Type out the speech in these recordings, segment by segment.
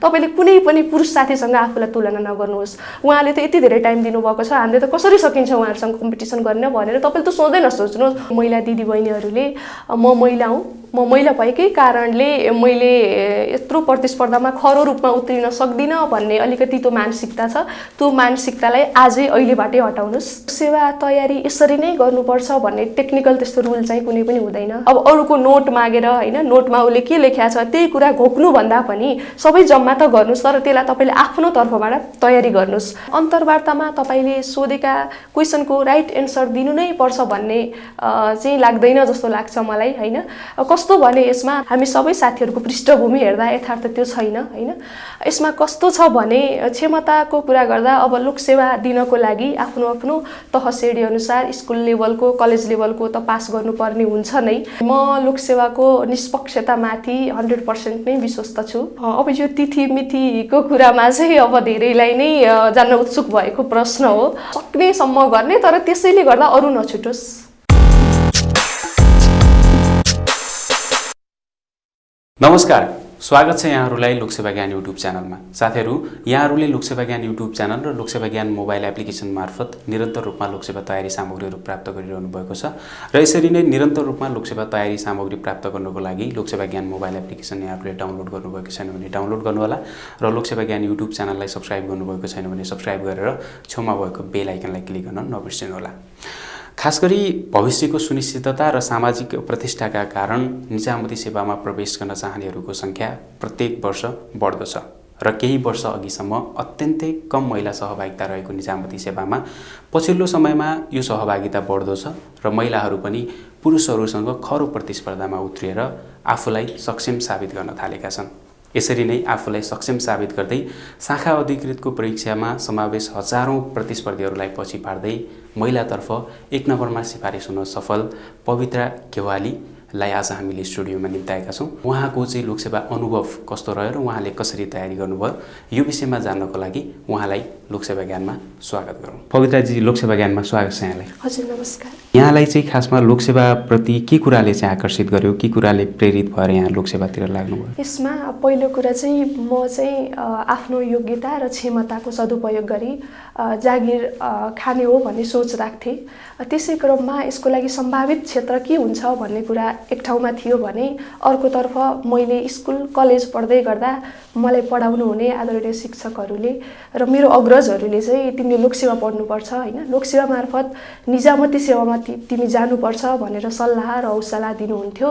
तपाईले कुनै पनि पुरुष साथीसँग आफूलाई तुलना नगर्नुहोस्। उहाँले त यति धेरै टाइम दिनुभएको छ, हामीले त कसरी सकिन्छ उहाँहरूसँग कम्पिटिसन गर्न भनेर तपाईले त सोच्दै नसोच्नुहोस्। महिला दिदीबहिनीहरूले म महिला भएकै कारणले मैले यत्रो प्रतिस्पर्धामा खरो रूपमा उत्रिन सक्दिनँ भन्ने अलिकति त्यो मानसिकता छ। त्यो मानसिकतालाई आजै अहिलेबाटै हटाउनुहोस्। सेवा तयारी यसरी नै गर्नुपर्छ भन्ने टेक्निकल त्यस्तो रुल चाहिँ कुनै पनि हुँदैन। अब अरूको नोट मागेर हैन, नोटमा उसले के लेख्या छ त्यही कुरा घोक्नु भन्दा पनि सबै जम्मा त गर्नुस्, तर त्यसलाई तपाईले आफ्नो तर्फबाट तयारी गर्नुस्। अन्तर्वार्तामा तपाईले सोधेका क्वेशनको राइट एन्सर दिनु नै पर्छ भन्ने चाहिँ लाग्दैन जस्तो लाग्छ मलाई हैन। कस्तो भने यसमा हामी सबै साथीहरूको पृष्ठभूमि हेर्दा यथार्थ त्यो छैन हैन। यसमा कस्तो छ भने क्षमताको कुरा गर्दा अब लोकसेवा दिनको लागि आफ्नो आफ्नो तह श्रेणी अनुसार स्कुल लेभलको कलेज लेभलको त पास गर्नुपर्ने हुन्छ नै। म लोकसेवाको निष्पक्षतामाथि 100% नै विश्वस्त छु। अब यो तिथि मितिको कुरामा चाहिँ अब धेरैलाई नै जान्न उत्सुक भएको प्रश्न हो। सक्नेसम्म गर्ने, तर त्यसैले गर्दा अरू नछुटोस्। नमस्कार, स्वागत छ यहाँहरूलाई लोकसेवा ज्ञान युट्युब च्यानलमा। साथीहरू, यहाँहरूले लोकसेवा ज्ञान युट्युब च्यानल र लोकसेवा ज्ञान मोबाइल एप्लिकेसन मार्फत निरन्तर रूपमा लोकसेवा तयारी सामग्रीहरू प्राप्त गरिरहनु भएको छ र यसरी नै निरन्तर रूपमा लोकसेवा तयारी सामग्री प्राप्त गर्नको लागि लोकसेवा ज्ञान मोबाइल एप्लिकेसन यहाँहरूले डाउनलोड गर्नुभएको छैन भने डाउनलोड गर्नुहोला र लोकसेवा ज्ञान युट्युब च्यानललाई सब्स्क्राइब गर्नुभएको छैन भने सब्स्क्राइब गरेर छेउमा भएको बेल आइकनलाई क्लिक गर्न नबिर्सिनुहोला। खास गरी भविष्यको सुनिश्चितता र सामाजिक प्रतिष्ठाका कारण निजामती सेवामा प्रवेश गर्न चाहनेहरूको सङ्ख्या प्रत्येक वर्ष बढ्दो छ र केही वर्ष अघिसम्म अत्यन्तै कम महिला सहभागिता रहेको निजामती सेवामा पछिल्लो समयमा यो सहभागिता बढ्दो छ र महिलाहरू पनि पुरुषहरूसँग खरो प्रतिस्पर्धामा उत्रिएर आफूलाई सक्षम साबित गर्न थालेका छन्। यसरी नै आफूलाई सक्षम साबित गर्दै शाखा अधिकृतको परीक्षामा समावेश हजारौं प्रतिस्पर्धीहरूलाई पछि पार्दै महिलातर्फ 1 नम्बरमा सिफारिस हुन सफल पवित्रा केवालीलाई आज हामीले स्टुडियोमा निम्ताएका छौँ। उहाँको चाहिँ लोकसेवा अनुभव कस्तो रह्यो र उहाँले कसरी तयारी गर्नुभयो यो विषयमा जान्नको लागि उहाँलाई लोकसेवा ज्ञानमा स्वागत गरौँ। पवित्राजी, लोकसेवा ज्ञानमा स्वागत छ यहाँलाई। हजुर, नमस्कार। यहाँलाई चाहिँ खासमा लोकसेवाप्रति के कुराले चाहिँ आकर्षित गर्यो, के कुराले प्रेरित भएर यहाँ लोकसेवातिर लाग्नुभयो? यसमा पहिलो कुरा चाहिँ म चाहिँ आफ्नो योग्यता र क्षमताको सदुपयोग गरी जागिर खाने हो भन्ने सोच राख्थेँ। त्यसै क्रममा यसको लागि सम्भावित क्षेत्र के हुन्छ भन्ने कुरा एक ठाउँमा थियो भने अर्कोतर्फ मैले स्कुल कलेज पढ्दै गर्दा मलाई पढाउनु हुने आदरणीय शिक्षकहरूले र मेरो अग्रजहरूले चाहिँ तिमीले लोकसेवा पढ्नुपर्छ हैन, लोकसेवा मार्फत निजामती सेवामा तिमी जानुपर्छ भनेर सल्लाह र हौसला दिनुहुन्थ्यो।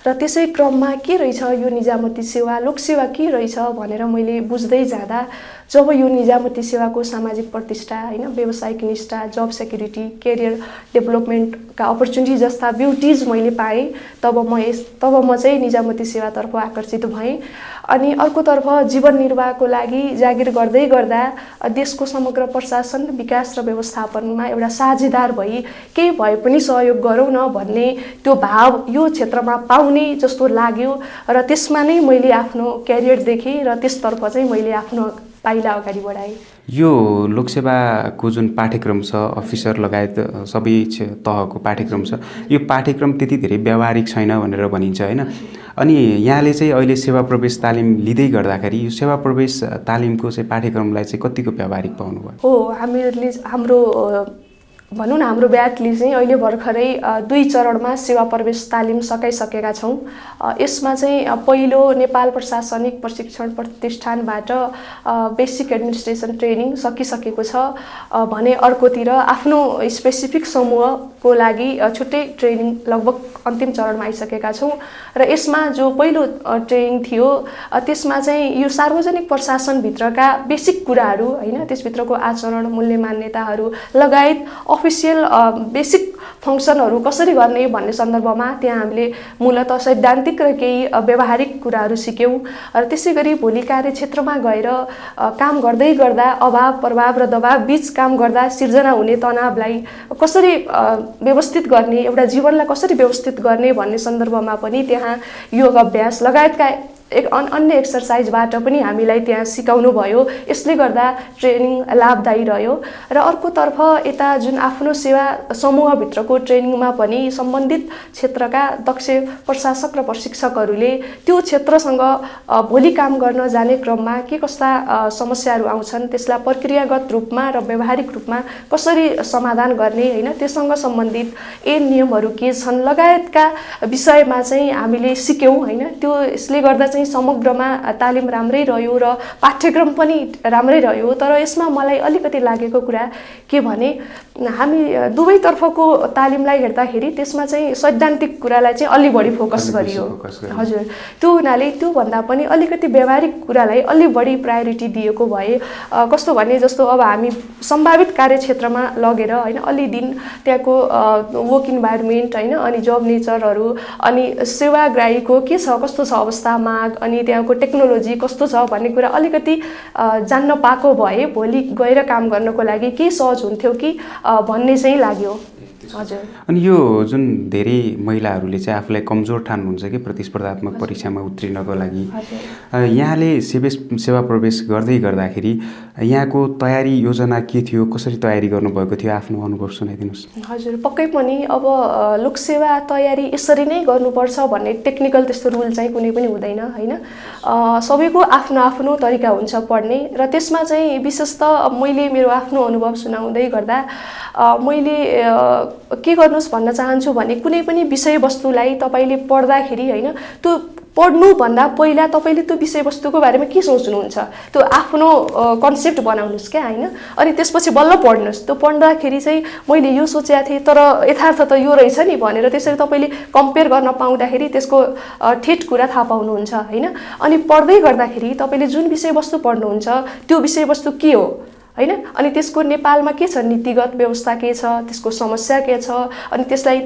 र त्यसै क्रममा के रहेछ यो निजामती सेवा, लोकसेवा के रहेछ भनेर मैले बुझ्दै जाँदा जब यो निजामती सेवाको सामाजिक प्रतिष्ठा हैन, व्यावसायिक निष्ठा, जब सेक्युरिटी, करियर डेभलपमेन्टका अपर्च्युनिटी जस्ता ब्युटिज मैले पाएँ तब म चाहिँ निजामती सेवातर्फ आकर्षित भएँ। अनि अर्कोतर्फ जीवन निर्वाहको लागि जागिर गर्दै गर्दा देशको समग्र प्रशासन, विकास र व्यवस्थापनमा एउटा साझेदार भई केही भए पनि सहयोग गरौँ न भन्ने त्यो भाव यो क्षेत्रमा पाउने जस्तो लाग्यो र त्यसमा नै मैले आफ्नो क्यारियर देखेँ र त्यसतर्फ चाहिँ मैले आफ्नो पाइला अगाडि बढाएँ। यो लोकसेवाको जुन पाठ्यक्रम छ, अफिसर लगायत सबै तहको पाठ्यक्रम छ, यो पाठ्यक्रम त्यति धेरै व्यावहारिक छैन भनेर भनिन्छ हैन। अनि यहाँले चाहिँ अहिले सेवा प्रवेश तालिम लिँदै गर्दाखेरि यो सेवा प्रवेश तालिमको चाहिँ पाठ्यक्रमलाई चाहिँ कतिको व्यावहारिक पाउनुभयो? हो, हाम्रो ब्याचले चाहिँ अहिले भर्खरै 2 चरणमा सेवा प्रवेश तालिम सकाइसकेका छौँ। यसमा चाहिँ पहिलो नेपाल प्रशासनिक प्रशिक्षण प्रतिष्ठानबाट बेसिक एडमिनिस्ट्रेसन ट्रेनिङ सकिसकेको छ भने अर्कोतिर आफ्नो स्पेसिफिक समूहको लागि छुट्टै ट्रेनिङ लगभग अन्तिम चरणमा आइसकेका छौँ। र यसमा जो पहिलो ट्रेनिङ थियो त्यसमा चाहिँ यो सार्वजनिक प्रशासनभित्रका बेसिक कुराहरू हैन, त्यसभित्रको आचरण, मूल्य मान्यताहरू लगायत अफिसियल बेसिक फङ्सनहरू कसरी गर्ने भन्ने सन्दर्भमा त्यहाँ हामीले मूलतः सैद्धान्तिक र केही व्यावहारिक कुराहरू सिक्यौँ। र त्यसै गरी भोलि कार्यक्षेत्रमा गएर काम गर्दै गर्दा अभाव, प्रभाव र दबाव बीच काम गर्दा सिर्जना हुने तनावलाई कसरी व्यवस्थित गर्ने, एउटा जीवनलाई कसरी व्यवस्थित गर्ने भन्ने सन्दर्भमा पनि त्यहाँ योग अभ्यास लगायतका एक अन्य एक्सर्साइजबाट पनि हामीलाई त्यहाँ सिकाउनु भयो। यसले गर्दा ट्रेनिङ लाभदायी रह्यो। र अर्कोतर्फ यता जुन आफ्नो सेवा समूहभित्रको ट्रेनिङमा पनि सम्बन्धित क्षेत्रका दक्ष प्रशासक र प्रशिक्षकहरूले त्यो क्षेत्रसँग भोलि काम गर्न जाने क्रममा के कस्ता समस्याहरू आउँछन्, त्यसलाई प्रक्रियागत रूपमा र व्यावहारिक रूपमा कसरी समाधान गर्ने होइन, त्यससँग सम्बन्धित नियमहरू के छन् लगायतका विषयमा चाहिँ हामीले सिक्यौँ होइन। त्यो यसले गर्दा चाहिँ समग्रमा तालिम राम्रै रह्यो र पाठ्यक्रम पनि राम्रै रह्यो। तर यसमा मलाई अलिकति लागेको कुरा के भने हामी दुवैतर्फको तालिमलाई हेर्दाखेरि त्यसमा चाहिँ सैद्धान्तिक कुरालाई चाहिँ अलि बढी फोकस गरियो। हजुर, त्यो हुनाले त्योभन्दा पनि अलिकति व्यावहारिक कुरालाई अलि बढी प्रायोरिटी दिएको भए कस्तो भने जस्तो अब हामी सम्भावित कार्यक्षेत्रमा लगेर होइन अलि दिन त्यहाँको वर्क इन्भाइरोमेन्ट होइन अनि जब नेचरहरू अनि सेवाग्राहीको के छ कस्तो छ अवस्था माग अनि त्यहाँको टेक्नोलोजी कस्तो छ भन्ने कुरा अलिकति जान्न पाएको भए भोलि गएर काम गर्नको लागि के सहज हुन्थ्यो कि भन्ने चाहिँ लाग्यो। हजुर। अनि यो जुन धेरै महिलाहरूले चाहिँ आफूलाई कमजोर ठान्नुहुन्छ कि प्रतिस्पर्धात्मक परीक्षामा उत्रिनको लागि, यहाँले सेवा प्रवेश गर्दै गर्दाखेरि यहाँको तयारी योजना के थियो, कसरी तयारी गर्नुभएको थियो, आफ्नो अनुभव सुनाइदिनुहोस्। हजुर, पक्कै पनि अब लोकसेवा तयारी यसरी नै गर्नुपर्छ भन्ने टेक्निकल त्यस्तो रुल चाहिँ कुनै पनि हुँदैन होइन। सबैको आफ्नो आफ्नो तरिका हुन्छ पढ्ने र त्यसमा चाहिँ विशेष त मैले मेरो आफ्नो अनुभव सुनाउँदै गर्दा मैले के गर्नुहोस् भन्न चाहन्छु भने कुनै पनि विषयवस्तुलाई तपाईँले पढ्दाखेरि होइन त्यो पढ्नुभन्दा पहिला तपाईँले त्यो विषयवस्तुको बारेमा के सोच्नुहुन्छ त्यो आफ्नो कन्सेप्ट बनाउनुहोस् क्या होइन। अनि त्यसपछि बल्ल पढ्नुहोस्। त्यो पढ्दाखेरि चाहिँ मैले यो सोचेको थिएँ तर यथार्थ त यो रहेछ नि भनेर त्यसरी तपाईँले कम्पेयर गर्न पाउँदाखेरि त्यसको ठेट कुरा थाहा पाउनुहुन्छ होइन। अनि पढ्दै गर्दाखेरि तपाईँले जुन विषयवस्तु पढ्नुहुन्छ त्यो विषयवस्तु के हो होइन, अनि त्यसको नेपालमा के छ नीतिगत व्यवस्था के छ, त्यसको समस्या के छ, अनि त्यसलाई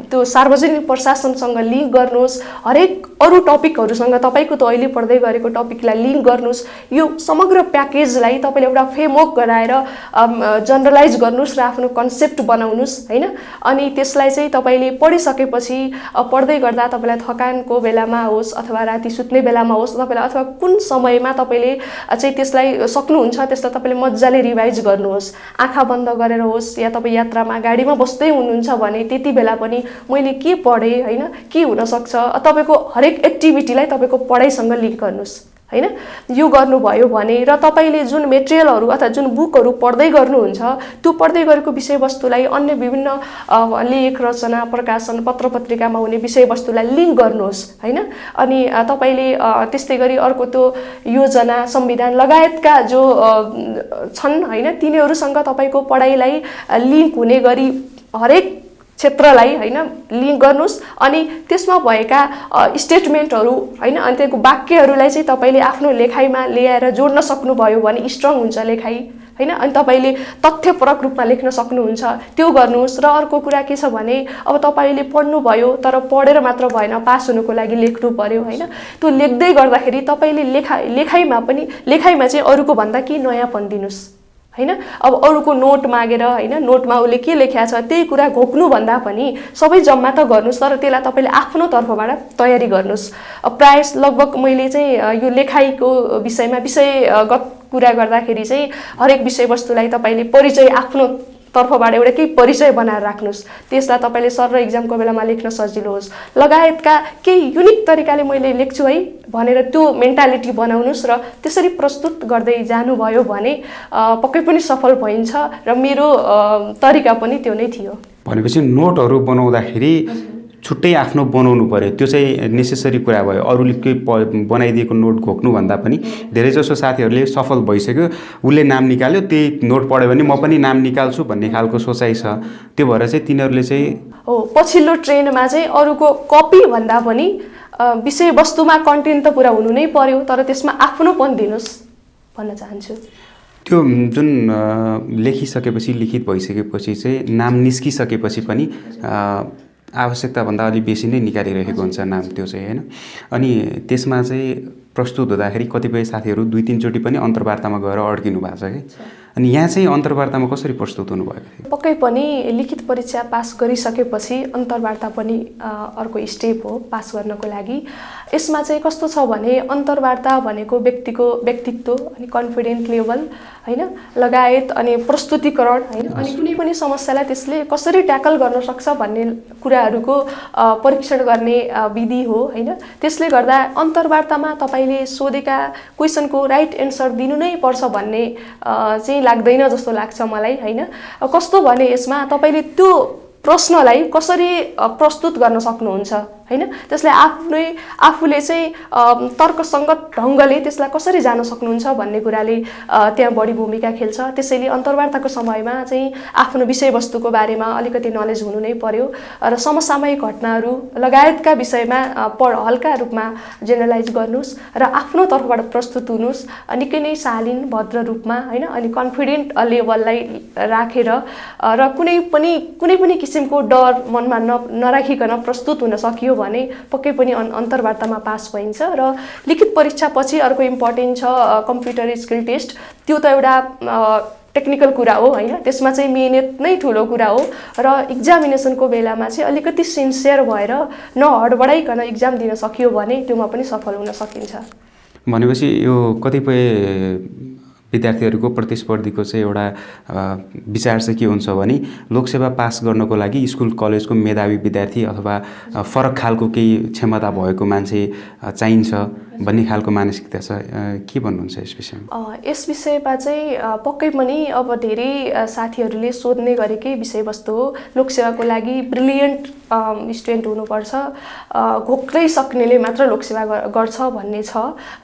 त्यो सार्वजनिक प्रशासनसँग लिङ्क गर्नुहोस्, हरेक अरू टपिकहरूसँग तपाईँको त अहिले पढ्दै गरेको टपिकलाई लिङ्क गर्नुहोस्। यो समग्र प्याकेजलाई तपाईँले एउटा फ्रेमवर्क गराएर जनरलाइज गर्नुहोस् र आफ्नो कन्सेप्ट बनाउनुहोस् होइन। अनि त्यसलाई चाहिँ तपाईँले पढिसकेपछि पढ्दै गर्दा तपाईँलाई थकानको बेलामा होस् अथवा राति सुत्ने बेलामा होस् तपाईँलाई अथवा कुन समयमा तपाईँले चाहिँ त्यसलाई सक्नुहुन्छ त्यसलाई तपाईँले मजाले रिभाइज गर्नुहोस्। आँखा बन्द गरेर होस् या तपाईँ यात्रामा गाडीमा बस्दै हुनुहुन्छ भने त्यति बेला पनि मैले के पढेँ होइन के हुनसक्छ तपाईँको हरेक एक्टिभिटीलाई तपाईँको पढाइसँग लिङ्क गर्नुहोस् होइन। यो गर्नुभयो भने र तपाईँले जुन मेटेरियलहरू अथवा जुन बुकहरू पढ्दै गर्नुहुन्छ त्यो पढ्दै गरेको विषयवस्तुलाई अन्य विभिन्न लेख रचना प्रकाशन पत्र पत्रिकामा हुने विषयवस्तुलाई लिङ्क गर्नुहोस् होइन। अनि तपाईँले त्यस्तै गरी अर्को त्यो योजना संविधान लगायतका जो छन् होइन तिनीहरूसँग तपाईँको पढाइलाई लिङ्क हुने गरी हरेक क्षेत्रलाई होइन लिङ्क गर्नुहोस्। अनि त्यसमा भएका स्टेटमेन्टहरू होइन अनि त्यसको वाक्यहरूलाई चाहिँ तपाईँले आफ्नो लेखाइमा ल्याएर जोड्न सक्नुभयो भने स्ट्रङ हुन्छ लेखाइ होइन। अनि तपाईँले तथ्यपरक रूपमा लेख्न सक्नुहुन्छ त्यो गर्नुहोस्। र अर्को कुरा के छ भने अब तपाईँले पढ्नुभयो तर पढेर मात्र भएन पास हुनुको लागि लेख्नु पर्यो होइन। त्यो लेख्दै गर्दाखेरि तपाईँले लेखाइमा चाहिँ अरूको भन्दा के नयाँपन दिनुहोस् होइन। अब अरूको नोट मागेर होइन नोटमा उसले के लेख्या छ त्यही कुरा घोक्नुभन्दा पनि सबै जम्मा त गर्नुहोस् तर त्यसलाई तपाईँले आफ्नो तर्फबाट तयारी गर्नुहोस्। प्रायः लगभग मैले चाहिँ यो लेखाइको विषयमा विषयगत कुरा गर्दाखेरि चाहिँ हरेक विषयवस्तुलाई तपाईँले परिचय आफ्नो तर्फबाट एउटा केही परिचय बनाएर राख्नुहोस्। त्यसलाई तपाईँले सर र इक्जामको बेलामा लेख्न सजिलो होस् लगायतका केही युनिक तरिकाले मैले लेख्छु है भनेर त्यो मेन्टालिटी बनाउनुहोस् र त्यसरी प्रस्तुत गर्दै जानुभयो भने पक्कै पनि सफल भइन्छ र मेरो तरिका पनि त्यो नै थियो। भनेपछि नोटहरू बनाउँदाखेरि छुट्टै आफ्नो बनाउनु पर्यो त्यो चाहिँ नेसेसरी कुरा भयो। अरूले केही बनाइदिएको नोट घोक्नुभन्दा पनि धेरैजसो साथीहरूले सफल भइसक्यो उसले नाम निकाल्यो त्यही नोट पढ्यो भने म पनि नाम निकाल्छु भन्ने खालको सोचाइ छ। त्यो भएर चाहिँ तिनीहरूले चाहिँ हो पछिल्लो ट्रेन्डमा चाहिँ अरूको कपी भन्दा पनि विषयवस्तुमा कन्टेन्ट त पुरा हुनु नै पर्यो तर त्यसमा आफ्नोपन दिनुहोस् भन्न चाहन्छु। त्यो जुन लेखिसकेपछि लिखित भइसकेपछि चाहिँ नाम निस्किसकेपछि पनि आवश्यकताभन्दा अलि बेसी नै निकालिरहेको हुन्छ नाम त्यो चाहिँ होइन। अनि त्यसमा चाहिँ प्रस्तुत हुँदाखेरि कतिपय साथीहरू 2-3 चोटि पनि अन्तर्वार्तामा गएर अड्किनु भएको छ कि अनि यहाँ चाहिँ अन्तर्वार्तामा कसरी प्रस्तुत हुनुभएको थियो? पक्कै पनि लिखित परीक्षा पास गरिसकेपछि अन्तर्वार्ता पनि अर्को स्टेप हो पास गर्नको लागि। यसमा चाहिँ कस्तो छ भने अन्तर्वार्ता भनेको व्यक्तिको व्यक्तित्व अनि कन्फिडेन्ट लेभल हैन लगायत अनि प्रस्तुतिकरण हैन अनि कुनै पनि समस्यालाई त्यसले कसरी ट्याकल गर्न सक्छ भन्ने कुराहरूको परीक्षण गर्ने विधि हो हैन। त्यसले गर्दा अन्तर्वार्तामा तपाईले सोधेका क्वेशनको राइट एन्सर दिनु नै पर्छ भन्ने चाहिँ लाग्दैन जस्तो लाग्छ मलाई हैन। कस्तो भने यसमा तपाईले त्यो प्रश्नलाई कसरी प्रस्तुत गर्न सक्नुहुन्छ हैन, त्यसलाई आफूले चाहिँ तर्कसङ्गत ढङ्गले त्यसलाई कसरी जान सक्नुहुन्छ भन्ने कुराले त्यहाँ बढी भूमिका खेल्छ। त्यसैले अन्तर्वार्ताको समयमा चाहिँ आफ्नो विषयवस्तुको बारेमा अलिकति नलेज हुनु नै पर्यो र समसामयिक घटनाहरू लगायतका विषयमा हल्का रूपमा जेनरलाइज गर्नुस् र आफ्नो तर्फबाट प्रस्तुत हुनुस् निकै नै शालीन भद्र रूपमा हैन अनि कन्फिडेन्ट लेभललाई राखेर र कुनै पनि किसिमको डर मनमा नराखिकन प्रस्तुत हुन सकियो भने पक्कै पनि अन्तर्वार्तामा पास भइन्छ। र लिखित परीक्षापछि अर्को इम्पोर्टेन्ट छ कम्प्युटर स्किल टेस्ट। त्यो त एउटा टेक्निकल कुरा हो हैन, त्यसमा चाहिँ मेहनत नै ठुलो कुरा हो र एक्जामिनेसनको बेलामा चाहिँ अलिकति सिन्सियर भएर नहडबडाइकन एक्जाम दिन सकियो भने त्योमा पनि सफल हुन सकिन्छ। भनेपछि यो कतिपय विद्यार्थीहरूको प्रतिस्पर्धीको चाहिँ एउटा विचार चाहिँ के हुन्छ भने लोकसेवा पास गर्नको लागि स्कुल कलेजको मेधावी विद्यार्थी अथवा फरक खालको केही क्षमता भएको मान्छे चाहिन्छ भन्ने खालको मानसिकता छ। के भन्नुहुन्छ यस विषयमा? यस विषयमा चाहिँ पक्कै पनि अब धेरै साथीहरूले सोध्ने गरेकै विषयवस्तु हो। लोकसेवाको लागि ब्रिलियन्ट स्टुडेन्ट हुनुपर्छ, घोक्दै सक्नेले मात्र लोकसेवा गर्छ भन्ने छ,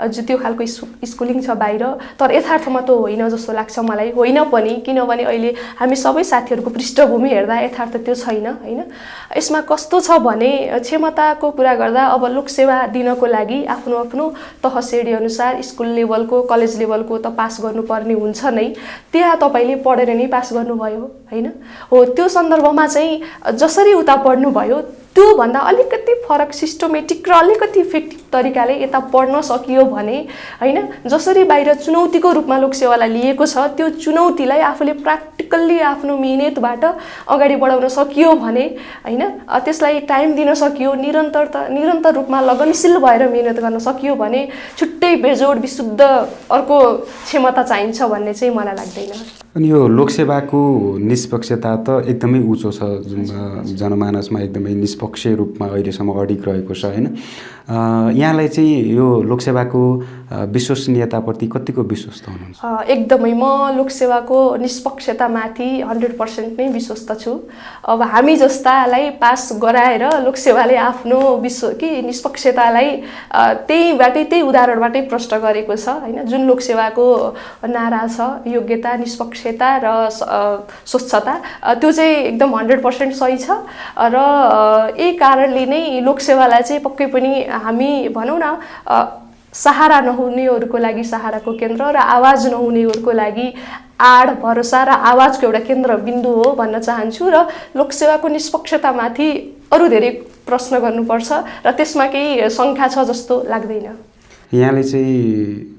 त्यो खालको स्कुलिङ छ बाहिर। तर यथार्थमा त होइन जस्तो लाग्छ मलाई। होइन पनि, किनभने अहिले हामी सबै साथीहरूको पृष्ठभूमि हेर्दा यथार्थ त्यो छैन हैन। यसमा कस्तो छ भने क्षमताको कुरा गर्दा अब लोकसेवा दिनको लागि आफ्नो आफ्नो तह श्रेणी अनुसार स्कुल लेभलको कलेज लेभलको त पास गर्नुपर्ने हुन्छ नै। त्यहाँ तपाईले पढेर नै पास गर्नुभयो हैन हो, त्यो सन्दर्भमा चाहिँ जसरी उता पढ्नुभयो त्यो भन्दा अलिकति फरक सिस्टमेटिक र अलिकति इफेक्टिभ तरिकाले यता पढ्न सकियो भने हैन, जसरी बाहिर चुनौतीको रूपमा लोकसेवालाई लिएको छ त्यो चुनौतीलाई आफूले प्र्याक्टिकल्ली आफ्नो मेहनतबाट अगाडि बढाउन सकियो भने हैन, त्यसलाई टाइम दिन सकियो, निरन्तर रूपमा लगनशील भएर मेहनत गर्न सकियो भने छुट्टै बेजोड विशुद्ध अर्को क्षमता चाहिन्छ भन्ने चाहिँ मलाई लाग्दैन। अनि यो लोकसेवाको निष्पक्षता त एकदमै उँचो छ, जनमानसमा एकदमै निष्पक्ष रूपमा अहिलेसम्म अडिग रहेको छ हैन। यहाँलाई चाहिँ यो लोकसेवाको विश्वसनीयताप्रति कतिको विश्वस्त हुनुहुन्छ? एकदमै म लोकसेवाको निष्पक्षतामाथि 100% नै विश्वस्त छु। अब हामी जस्तालाई पास गराएर लोकसेवाले आफ्नो निष्पक्षतालाई त्यही उदाहरणबाटै प्रष्ट गरेको छ हैन। जुन लोकसेवाको नारा छ योग्यता, निष्पक्षता र स्वच्छता, त्यो चाहिँ एकदम 100% सही छ र यही कारणले नै लोकसेवालाई चाहिँ पक्कै पनि हामी भनौँ न सहारा नहुनेहरूको लागि सहाराको केन्द्र र आवाज नहुनेहरूको लागि आड भरोसा र आवाजको एउटा केन्द्रबिन्दु हो भन्न चाहन्छु। र लोकसेवाको निष्पक्षतामाथि अरू धेरै प्रश्न गर्नुपर्छ र त्यसमा केही शङ्का छ जस्तो लाग्दैन। यहाँले चाहिँ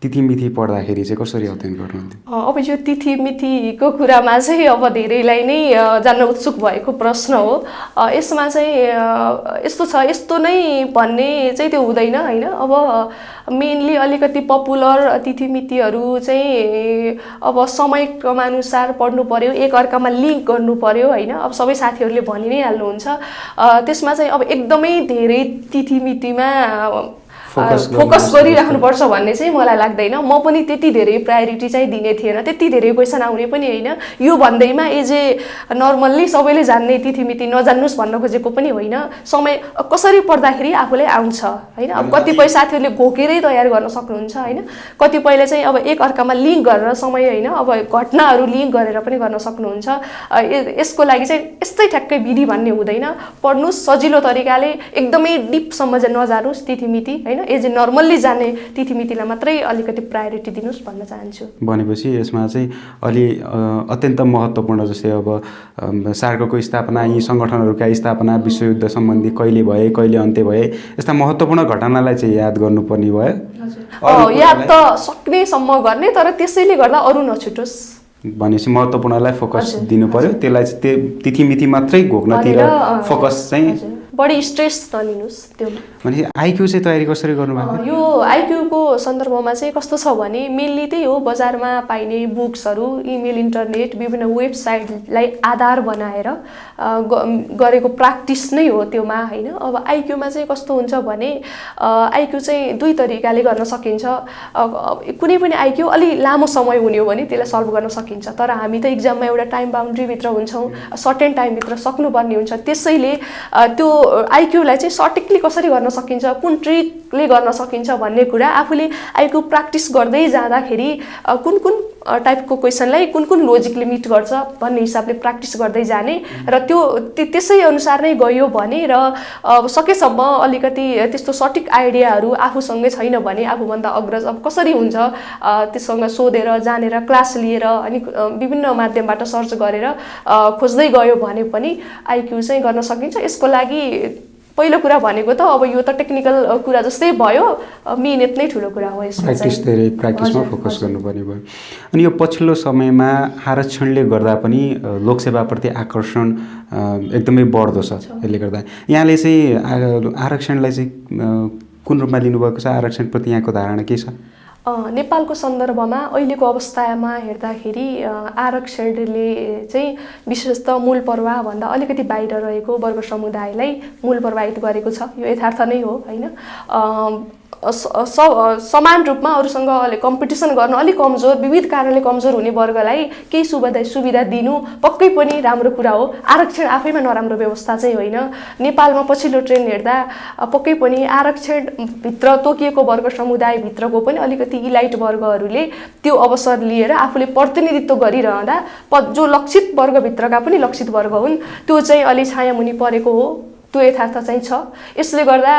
तिथिमिथि पढ्दाखेरि चाहिँ कसरी अध्ययन गर्नुहुन्थ्यो? अब यो तिथिमिथिको कुरामा चाहिँ अब धेरैलाई नै जान्न उत्सुक भएको प्रश्न हो। यसमा चाहिँ यस्तो छ, यस्तो नै भन्ने चाहिँ त्यो हुँदैन हैन। अब मेनली अलिकति पपुलर तिथिमितिहरू चाहिँ अब समय क्रमानुसार पढ्नु पर्यो, एकअर्कामा लिङ्क गर्नु पर्यो हैन। अब सबै साथीहरूले भनि नै हाल्नुहुन्छ। त्यसमा चाहिँ अब एकदमै धेरै तिथिमितिमा फोकस गरिराख्नुपर्छ भन्ने चाहिँ मलाई लाग्दैन। म पनि त्यति धेरै प्रायोरिटी चाहिँ दिने थिएन, त्यति धेरै क्वेसन आउने पनि होइन। यो भन्दैमा एजे नर्मल्ली सबैले जान्ने तिथिमिति नजान्नुस् भन्न खोजेको पनि होइन। समय कसरी पढ्दाखेरि आफूले आउँछ हैन। अब कतिपय साथीहरूले घोकेरै तयार गर्न सक्नुहुन्छ हैन, कतिपयले चाहिँ अब एक अर्कामा लिङ्क गरेर समय हैन अब घटनाहरू लिङ्क गरेर पनि गर्न सक्नुहुन्छ। यसको लागि चाहिँ यस्तै ठ्याक्कै विधि भन्ने हुँदैन। पढ्नुस् सजिलो तरिकाले, एकदमै डिपसम्म चाहिँ नजानुस् तिथिमिति हैन। एज नर्मल्ली जाने तिथिमितिलाई मात्रै अलिकति प्रायोरिटी दिनुस् भन्न चाहन्छु। भनेपछि यसमा चाहिँ अलि अत्यन्त महत्त्वपूर्ण जस्तै अब सार्कको स्थापना, यी सङ्गठनहरूका स्थापना, विश्वयुद्ध सम्बन्धी कहिले भए, कहिले अन्त्य भए, यस्ता महत्त्वपूर्ण घटनालाई चाहिँ याद गर्नुपर्ने भयो। याद त सक्नेसम्म गर्ने, तर त्यसैले गर्दा अरू नछुटोस् भनेपछि महत्त्वपूर्णलाई फोकस दिनु पर्यो, त्यसलाई चाहिँ तिथिमिति मात्रै घोक्नतिर फोकस चाहिँ बढी स्ट्रेस नलिनुहोस् त्यो। भनेपछि आइक्यू चाहिँ तयारी कसरी गर्नुभएको? यो आइक्यूको सन्दर्भमा चाहिँ कस्तो छ भने मेनली त्यही हो, बजारमा पाइने बुक्सहरू, इमेल, इन्टरनेट, विभिन्न वेबसाइटलाई आधार बनाएर गरेको प्र्याक्टिस नै हो त्योमा होइन। अब आइक्यूमा चाहिँ कस्तो हुन्छ भने आइक्यू चाहिँ दुई तरिकाले गर्न सकिन्छ। कुनै पनि आइक्यू अलि लामो समय हुने हो भने त्यसलाई सल्भ गर्न सकिन्छ, तर हामी त इक्जाममा एउटा टाइम बााउन्ड्रीभित्र हुन्छौँ, सर्टेन टाइमभित्र सक्नुपर्ने हुन्छ। त्यसैले त्यो आइक्यूलाई चाहिँ सटिकली कसरी गर्न सकिन्छ, कुन ट्रिकले गर्न सकिन्छ भन्ने कुरा आफूले आइक्यू प्र्याक्टिस गर्दै जाँदाखेरि कुन कुन टाइपको क्वेसनलाई कुन कुन लोजिकले मिट गर्छ भन्ने हिसाबले प्र्याक्टिस गर्दै जाने र त्यो त्यसै अनुसार नै गयो भने र सकेसम्म अलिकति त्यस्तो सटिक आइडियाहरू आफूसँगै छैन भने आफूभन्दा अग्रज अब कसरी हुन्छ त्यससँग सोधेर जानेर क्लास लिएर अनि विभिन्न माध्यमबाट सर्च गरेर खोज्दै गयो भने पनि आइक्यू चाहिँ गर्न सकिन्छ। यसको लागि पहिलो कुरा भनेको त अब यो त टेक्निकल कुरा जस्तै भयो, मिहिनेत नै ठुलो कुरा हो। यसमा प्र्याक्टिसमा फोकस गर्नुपर्ने भयो। अनि यो पछिल्लो समयमा आरक्षणले गर्दा पनि लोकसेवाप्रति आकर्षण एकदमै बढ्दो छ। यसले गर्दा यहाँले चाहिँ आरक्षणलाई चाहिँ कुन रूपमा लिनुभएको छ? आरक्षणप्रति यहाँको धारणा के छ? नेपालको सन्दर्भमा अहिलेको अवस्थामा हेर्दाखेरि आरक्षणले चाहिँ विशेष त मूल प्रवाहभन्दा अलिकति बाहिर रहेको वर्ग समुदायलाई मूल प्रभावित गरेको छ। यो यथार्थ नै हो होइन। समान रूपमा अरूसँग कम्पिटिसन गर्न अलिक कमजोर, विविध कारणले कमजोर हुने वर्गलाई केही सुविधा दिनु पक्कै पनि राम्रो कुरा हो। आरक्षण आफैमा नराम्रो व्यवस्था चाहिँ होइन। नेपालमा पछिल्लो ट्रेन्ड हेर्दा पक्कै पनि आरक्षणभित्र तोकिएको वर्ग समुदायभित्रको पनि अलिकति इलाइट वर्गहरूले त्यो अवसर लिएर आफूले प्रतिनिधित्व गरिरहँदा जो लक्षित वर्गभित्रका पनि लक्षित वर्ग हुन् त्यो चाहिँ अलि छायामुनि परेको हो, त्यो यथार्थ चाहिँ छ। यसले गर्दा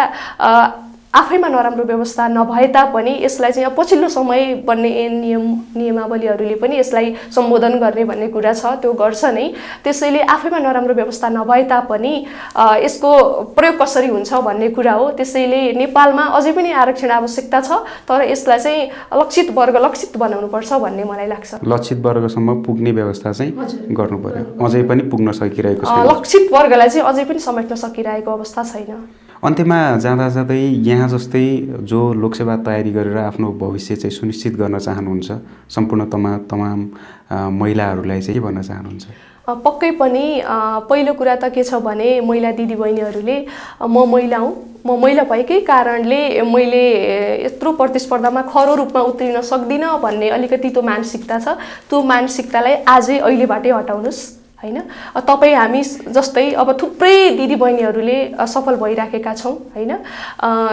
आफैमा नराम्रो व्यवस्था नभए तापनि यसलाई चाहिँ पछिल्लो समय बन्ने नियमावलीहरूले पनि यसलाई सम्बोधन गर्ने भन्ने कुरा छ, त्यो गर्छ नै। त्यसैले आफैमा नराम्रो व्यवस्था नभए तापनि यसको प्रयोग कसरी हुन्छ भन्ने कुरा हो। त्यसैले नेपालमा अझै पनि आरक्षण आवश्यकता छ, तर यसलाई चाहिँ लक्षित वर्ग लक्षित बनाउनुपर्छ भन्ने मलाई लाग्छ। लक्षित वर्गसम्म पुग्ने व्यवस्था चाहिँ गर्नु पर्यो, अझै पनि पुग्न सकिरहेको छैन। लक्षित वर्गलाई चाहिँ अझै पनि समेट्न सकिरहेको अवस्था छैन। अन्त्यमा जाँदा जाँदै यहाँ जस्तै जो लोकसेवा तयारी गरेर आफ्नो भविष्य चाहिँ सुनिश्चित गर्न चाहनुहुन्छ सम्पूर्ण तमाम महिलाहरूलाई चाहिँ के भन्न चाहनुहुन्छ? पक्कै पनि पहिलो कुरा त के छ भने महिला दिदीबहिनीहरूले म महिला हुँ, म महिला भएकै कारणले मैले यत्रो प्रतिस्पर्धामा खरो रूपमा उत्रिन सक्दिनँ भन्ने अलिकति त्यो मानसिकता छ। त्यो मानसिकतालाई आजै अहिलेबाटै हटाउनुहोस् होइन। तपाईँ हामी जस्तै अब थुप्रै दिदीबहिनीहरूले सफल भइराखेका छौँ होइन।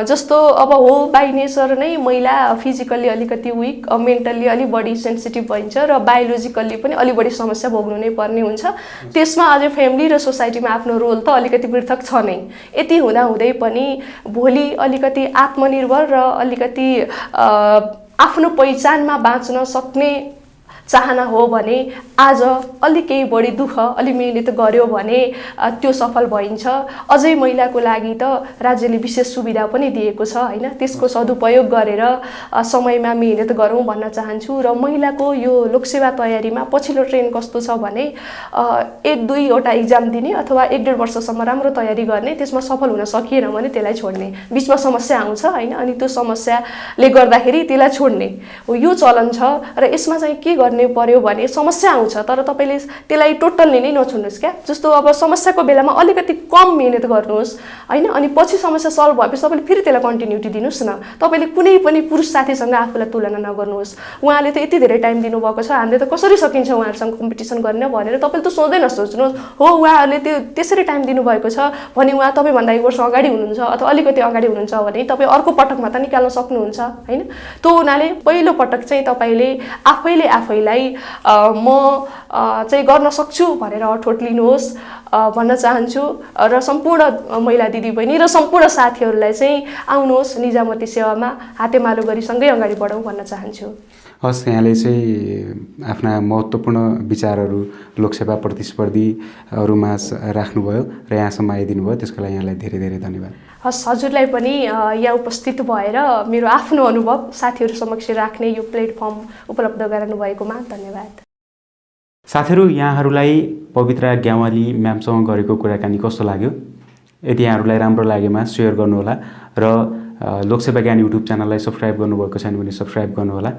जस्तो अब हो बाई नेचर नै महिला फिजिकल्ली अलिकति विक, मेन्टल्ली अलिक बढी सेन्सिटिभ भइन्छ र बायोलोजिकल्ली पनि अलिक बढी समस्या भोग्नु नै पर्ने हुन्छ। त्यसमा अझै फ्यामिली र सोसाइटीमा आफ्नो रोल त अलिकति पृथक छ नै। यति हुँदाहुँदै पनि भोलि अलिकति आत्मनिर्भर र अलिकति आफ्नो पहिचानमा बाँच्न सक्ने चाहना हो भने आज अलिक केही बढी दुःख अलि मिहिनेत गर्यो भने त्यो सफल भइन्छ। अझै महिलाको लागि त राज्यले विशेष सुविधा पनि दिएको छ होइन। त्यसको सदुपयोग गरेर समयमा मिहिनेत गरौँ भन्न चाहन्छु। र महिलाको यो लोकसेवा तयारीमा पछिल्लो ट्रेन्ड कस्तो छ भने 1-2वटा इक्जाम दिने अथवा 1-1.5 वर्षसम्म राम्रो तयारी गर्ने, त्यसमा सफल हुन सकिएन भने त्यसलाई छोड्ने, बिचमा समस्या आउँछ होइन। अनि त्यो समस्याले गर्दाखेरि त्यसलाई छोड्ने हो, यो चलन छ। र यसमा चाहिँ के गर्ने पर्यो भने समस्या आउँछ तर तपाईले त्यसलाई टोटल्ली नै नछुड्नुहोस् क्या। जस्तो अब समस्याको बेलामा अलिकति कम मिहिनेत गर्नुहोस् होइन। अनि पछि समस्या सल्भ भएपछि तपाईँले फेरि त्यसलाई कन्टिन्युटी दिनुहोस् न। तपाईँले कुनै पनि पुरुष साथीसँग आफूलाई तुलना नगर्नुहोस्। उहाँले त यति धेरै टाइम दिनुभएको छ, हामीले त कसरी सकिन्छ उहाँहरूसँग कम्पिटिसन गर्न भनेर तपाईँले त सोच्दै नसोच्नुहोस्। हो उहाँहरूले त्यो त्यसरी टाइम दिनुभएको छ भने उहाँ तपाईँभन्दा 1 वर्ष अगाडि हुनुहुन्छ अथवा अलिकति अगाडि हुनुहुन्छ भने तपाईँ अर्को पटकमा त निकाल्न सक्नुहुन्छ होइन। त्यो हुनाले पहिलो पटक चाहिँ तपाईँले आफैले म चाहिँ गर्न सक्छु भनेर अठोट लिनुहोस् भन्न चाहन्छु। र सम्पूर्ण महिला दिदीबहिनी र सम्पूर्ण साथीहरूलाई चाहिँ आउनुहोस् निजामती सेवामा हातेमालो गरी सँगै अगाडि बढौँ भन्न चाहन्छु। हस्, यहाँले चाहिँ आफ्ना महत्त्वपूर्ण विचारहरू लोकसेवा प्रतिस्पर्धीहरूमा राख्नुभयो र यहाँसम्म आइदिनु भयो, त्यसको लागि यहाँलाई धेरै धेरै धन्यवाद। हस् हजुरलाई पनि यहाँ उपस्थित भएर मेरो आफ्नो अनुभव साथीहरू समक्ष राख्ने यो प्लेटफर्म उपलब्ध गराउनु भएकोमा धन्यवाद। साथीहरू, यहाँहरूलाई पवित्रा ग्यावाली म्यामसँग गरेको कुराकानी कस्तो लाग्यो? यदि यहाँहरूलाई राम्रो लागेमा सेयर गर्नुहोला र लोकसेवा ज्ञान युट्युब च्यानललाई सब्सक्राइब गर्नुभएको छैन भने सब्सक्राइब गर्नुहोला।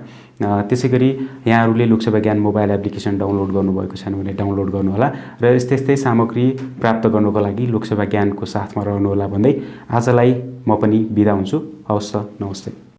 त्यसै गरी यहाँहरूले लोकसेवा ज्ञान मोबाइल एप्लिकेसन डाउनलोड गर्नुभएको छैन भने डाउनलोड गर्नुहोला र यस्तै यस्तै सामग्री प्राप्त गर्नको लागि लोकसेवा ज्ञानको साथमा रहनुहोला भन्दै आजलाई म पनि बिदा हुन्छु। हवस् त, नमस्ते।